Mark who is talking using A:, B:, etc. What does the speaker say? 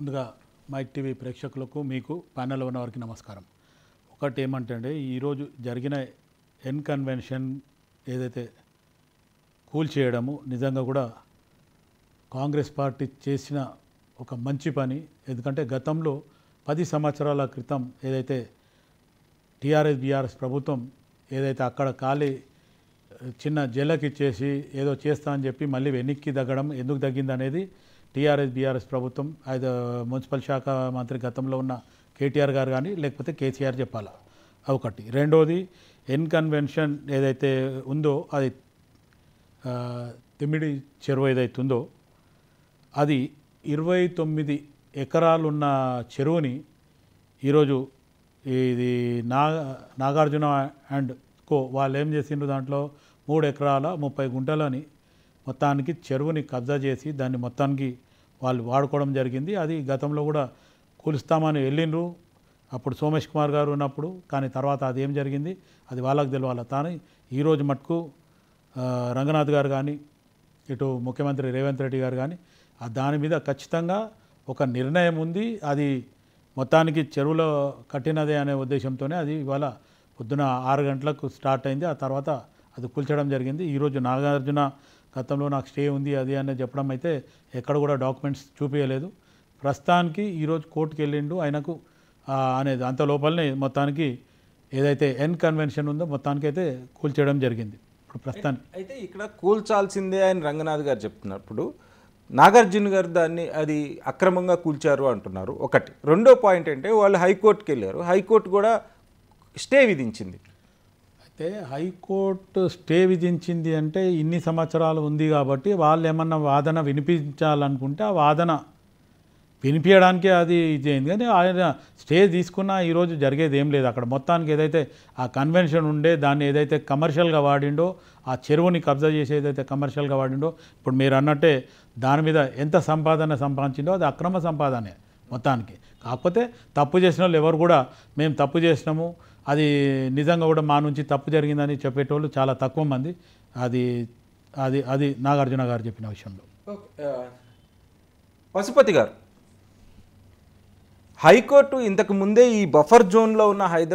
A: ముందుగా mic TV ప్రేక్షకులకు మీకు ప్యానెల్లో ఉన్న వారికి నమస్కారం. ఒకటి ఏమంటే అండి, ఈరోజు జరిగిన ఎన్ కన్వెన్షన్ ఏదైతే కూల్చేయడము నిజంగా కూడా కాంగ్రెస్ పార్టీ చేసిన ఒక మంచి పని. ఎందుకంటే గతంలో 10 సంవత్సరాల క్రితం ఏదైతే టీఆర్ఎస్ బీఆర్ఎస్ ప్రభుత్వం ఏదైతే అక్కడ ఖాళీ చిన్న జల్లకి ఇచ్చేసి ఏదో చేస్తా అని చెప్పి మళ్ళీ వెనక్కి తగ్గడం ఎందుకు తగ్గింది అనేది టీఆర్ఎస్ బీఆర్ఎస్ ప్రభుత్వం మున్సిపల్ శాఖ మంత్రి గతంలో ఉన్న కేటీఆర్ గారు కానీ లేకపోతే కేసీఆర్ చెప్పాలా. ఒకటి. రెండోది, ఎన్ కన్వెన్షన్ ఏదైతే ఉందో అది తిమ్మిడి చెరువు ఏదైతే ఉందో అది 29 ఎకరాలున్న చెరువుని ఈరోజు ఇది నాగార్జున అండ్ కో వాళ్ళు ఏం చేసిండ్రు, దాంట్లో 3 ఎకరాల 30 గుంటలని మొత్తానికి చెరువుని కబ్జా చేసి దాన్ని మొత్తానికి వాళ్ళు వాడుకోవడం జరిగింది. అది గతంలో కూడా కూలుస్తామని వెళ్ళిండ్రు అప్పుడు సోమేష్ కుమార్ గారు ఉన్నప్పుడు. కానీ తర్వాత అది ఏం జరిగింది అది వాళ్ళకి తెలియాలి. కానీ ఈరోజు మటుకు రంగనాథ్ గారు కానీ ఇటు ముఖ్యమంత్రి రేవంత్ రెడ్డి గారు కానీ దాని మీద ఖచ్చితంగా ఒక నిర్ణయం ఉంది. అది మొత్తానికి చెరువులో కట్టినదే అనే ఉద్దేశంతోనే అది ఇవాళ పొద్దున 6 గంటలకు స్టార్ట్ అయింది. ఆ తర్వాత అది కూల్చడం జరిగింది. ఈరోజు నాగార్జున గతంలో నాకు స్టే ఉంది అది అనేది చెప్పడం అయితే ఎక్కడ కూడా డాక్యుమెంట్స్ చూపించలేదు. ప్రస్తుతానికి ఈరోజు కోర్టుకు వెళ్ళిండు ఆయనకు అనేది అంత లోపలనే మొత్తానికి ఏదైతే ఎన్ కన్వెన్షన్ ఉందో మొత్తానికి అయితే కూల్చేయడం జరిగింది. ఇప్పుడు ప్రస్తుతానికి
B: అయితే ఇక్కడ కూల్చాల్సిందే అని రంగనాథ్ గారు చెప్తున్నప్పుడు నాగార్జున గారు దాన్ని అది అక్రమంగా కూల్చారు అంటున్నారు. ఒకటి. రెండో పాయింట్ అంటే వాళ్ళు హైకోర్టుకి వెళ్ళారు, హైకోర్టు కూడా స్టే విధించింది.
A: అయితే హైకోర్టు స్టే విధించింది అంటే ఇన్ని సంవత్సరాలు ఉంది కాబట్టి వాళ్ళు ఏమన్నా వాదన వినిపించాలనుకుంటే ఆ వాదన వినిపించడానికే అది ఇది అయింది. కానీ ఆయన స్టే తీసుకున్నా ఈరోజు జరిగేది ఏం లేదు. అక్కడ మొత్తానికి ఏదైతే ఆ కన్వెన్షన్ ఉండే దాన్ని ఏదైతే కమర్షియల్గా వాడిండో ఆ చెరువుని కబ్జా చేసి ఏదైతే కమర్షియల్గా వాడిండో ఇప్పుడు మీరు అన్నట్టే దాని మీద ఎంత సంపాదన సంపాదించిందో అది అక్రమ సంపాదనే మొత్తానికి. కాకపోతే తప్పు చేసిన వాళ్ళు ఎవరు కూడా మేము తప్పు చేసినాము అది నిజంగా కూడా మా నుంచి తప్పు జరిగిందని చెప్పేటోళ్ళు చాలా తక్కువ మంది. అది అది అది నాగార్జున గారు చెప్పిన విషయంలో.
B: పశుపతి గారు, హైకోర్టు ఇంతకు ముందే ఈ బఫర్ జోన్లో ఉన్న